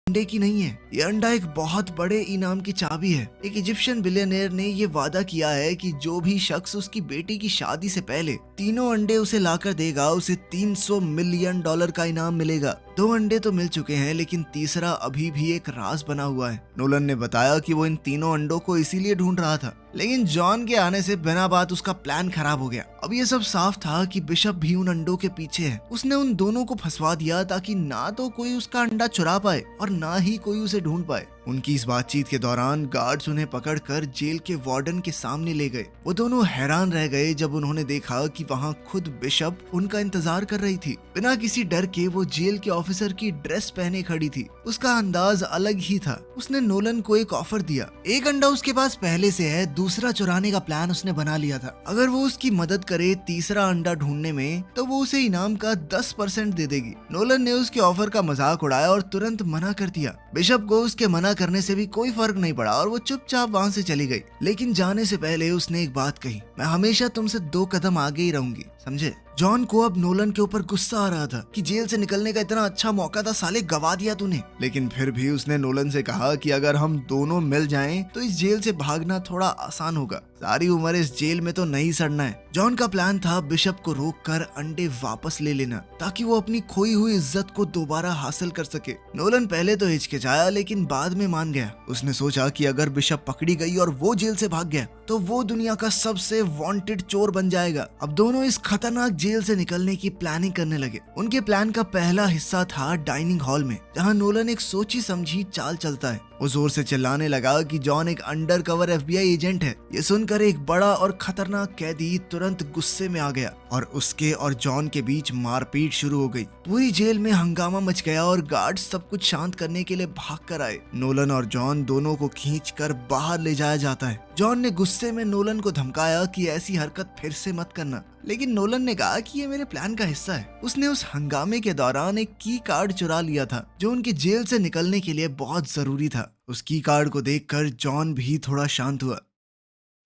अंडे की नहीं है, ये अंडा एक बहुत बड़े इनाम की चाबी है। एक इजिप्शियन बिलियनियर ने ये वादा किया है कि जो भी शख्स उसकी बेटी की शादी से पहले तीनों अंडे उसे लाकर देगा, उसे $300 मिलियन का इनाम मिलेगा। 2 अंडे तो मिल चुके हैं, लेकिन तीसरा अभी भी एक राज बना हुआ है। नोलन ने बताया कि वो इन तीनों अंडों को इसीलिए ढूंढ रहा था, लेकिन जॉन के आने से बिना बात उसका प्लान खराब हो गया। अब ये सब साफ था कि बिशप भी उन अंडों के पीछे है। उसने उन दोनों को फंसवा दिया ताकि ना तो कोई उसका अंडा चुरा पाए और ना ही कोई उसे ढूंढ पाए। उनकी इस बातचीत के दौरान गार्ड्स उन्हें पकड़कर जेल के वार्डन के सामने ले गए। वो दोनों हैरान रह गए जब उन्होंने देखा कि वहाँ खुद बिशप उनका इंतजार कर रही थी। बिना किसी डर के वो जेल के ऑफिसर की ड्रेस पहने खड़ी थी। उसका अंदाज अलग ही था। उसने नोलन को एक ऑफर दिया। एक अंडा उसके पास पहले से है, दूसरा चुराने का प्लान उसने बना लिया था। अगर वो उसकी मदद करे तीसरा अंडा ढूंढने में, तो वो उसे इनाम का 10% दे देगी। नोलन ने उसके ऑफर का मजाक उड़ाया और तुरंत मना कर दिया। बिशप को उसके मना करने से भी कोई फर्क नहीं पड़ा और वो चुपचाप वहाँ से चली गई। लेकिन जाने से पहले उसने एक बात कही, मैं हमेशा तुमसे 2 कदम आगे ही रहूंगी, समझे? जॉन को अब नोलन के ऊपर गुस्सा आ रहा था कि जेल से निकलने का इतना अच्छा मौका था, साले गवा दिया तूने। लेकिन फिर भी उसने नोलन से कहा कि अगर हम दोनों मिल जाएं तो इस जेल से भागना थोड़ा आसान होगा। सारी उम्र इस जेल में तो नहीं सड़ना है। जॉन का प्लान था बिशप को रोककर अंडे वापस ले लेना ताकि वो अपनी खोई हुई इज्जत को दोबारा हासिल कर सके। नोलन पहले तो हिचकिचाया, लेकिन बाद में मान गया। उसने सोचा कि अगर बिशप पकड़ी गई और वो जेल से भाग गया तो वो दुनिया का सबसे वांटेड चोर बन जाएगा। अब दोनों इस खतरनाक जेल से निकलने की प्लानिंग करने लगे। उनके प्लान का पहला हिस्सा था डाइनिंग हॉल में, जहां नोलन एक सोची समझी चाल चलता है। वो जोर से चिल्लाने लगा कि जॉन एक अंडर कवर FBI एजेंट है। ये सुनकर एक बड़ा और खतरनाक कैदी तुरंत गुस्से में आ गया और उसके और जॉन के बीच मारपीट शुरू हो गई। पूरी जेल में हंगामा मच गया और गार्ड्स सब कुछ शांत करने के लिए भाग कर आए। नोलन और जॉन दोनों को खींचकर बाहर ले जाया जाता है। जॉन ने गुस्से में नोलन को धमकाया कि ऐसी हरकत फिर से मत करना, लेकिन नोलन ने कहा कि ये मेरे प्लान का हिस्सा है। उसने उस हंगामे के दौरान एक की कार्ड चुरा लिया था जो उनकी जेल से निकलने के लिए बहुत जरूरी था। उस की कार्ड को देखकर जॉन भी थोड़ा शांत हुआ।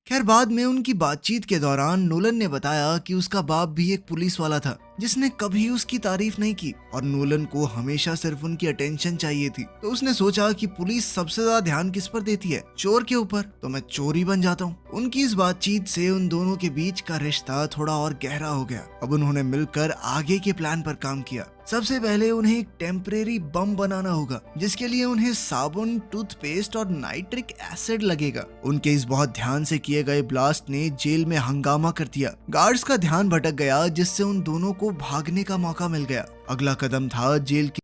खैर, बाद में उनकी बातचीत के दौरान नोलन ने बताया कि उसका बाप भी एक पुलिस वाला था जिसने कभी उसकी तारीफ नहीं की और नोलन को हमेशा सिर्फ उनकी अटेंशन चाहिए थी। तो उसने सोचा कि पुलिस सबसे ज्यादा ध्यान किस पर देती है, चोर के ऊपर, तो मैं चोर ही बन जाता हूँ। उनकी इस बातचीत से उन दोनों के बीच का रिश्ता थोड़ा और गहरा हो गया। अब उन्होंने मिलकर आगे के प्लान पर काम किया। सबसे पहले उन्हें एक टेम्परेरी बम बनाना होगा जिसके लिए उन्हें साबुन, टूथपेस्ट और नाइट्रिक एसिड लगेगा। उनके इस बहुत ध्यान से किए गए ब्लास्ट ने जेल में हंगामा कर दिया। गार्ड्स का ध्यान भटक गया जिससे उन दोनों को भागने का मौका मिल गया। अगला कदम था जेल की